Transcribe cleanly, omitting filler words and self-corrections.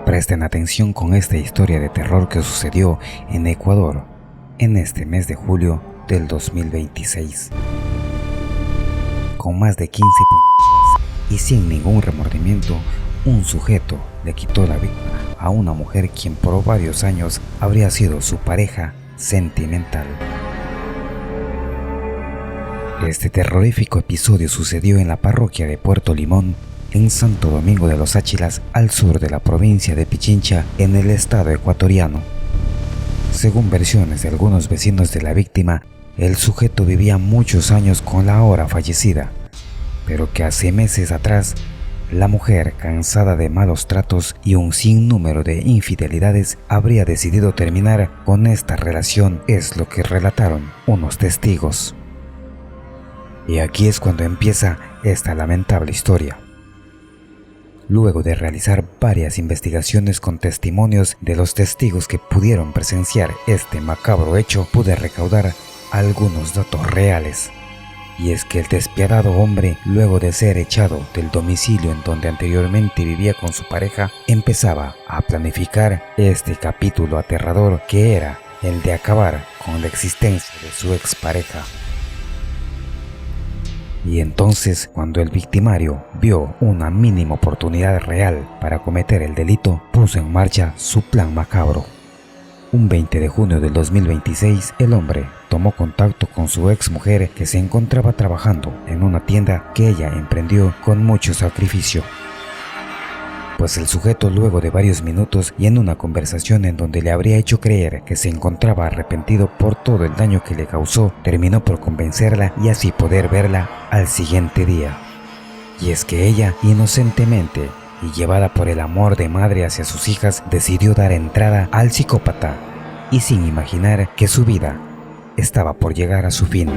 Presten atención con esta historia de terror que sucedió en Ecuador en este mes de julio del 2026. Con más de 15 puñaladas y sin ningún remordimiento, un sujeto le quitó la vida a una mujer quien por varios años habría sido su pareja sentimental. Este terrorífico episodio sucedió en la parroquia de Puerto Limón, en Santo Domingo de los Áchilas, al sur de la provincia de Pichincha, en el estado ecuatoriano. Según versiones de algunos vecinos de la víctima, el sujeto vivía muchos años con la ahora fallecida, pero que hace meses atrás, la mujer, cansada de malos tratos y un sinnúmero de infidelidades, habría decidido terminar con esta relación, es lo que relataron unos testigos. Y aquí es cuando empieza esta lamentable historia. Luego de realizar varias investigaciones con testimonios de los testigos que pudieron presenciar este macabro hecho, pude recaudar algunos datos reales. Y es que el despiadado hombre, luego de ser echado del domicilio en donde anteriormente vivía con su pareja, empezaba a planificar este capítulo aterrador que era el de acabar con la existencia de su expareja. Y entonces, cuando el victimario vio una mínima oportunidad real para cometer el delito, puso en marcha su plan macabro. Un 20 de junio del 2026, el hombre tomó contacto con su exmujer, que se encontraba trabajando en una tienda que ella emprendió con mucho sacrificio. Pues el sujeto, luego de varios minutos y en una conversación en donde le habría hecho creer que se encontraba arrepentido por todo el daño que le causó, terminó por convencerla y así poder verla al siguiente día. Y es que ella, inocentemente y llevada por el amor de madre hacia sus hijas, decidió dar entrada al psicópata y sin imaginar que su vida estaba por llegar a su fin.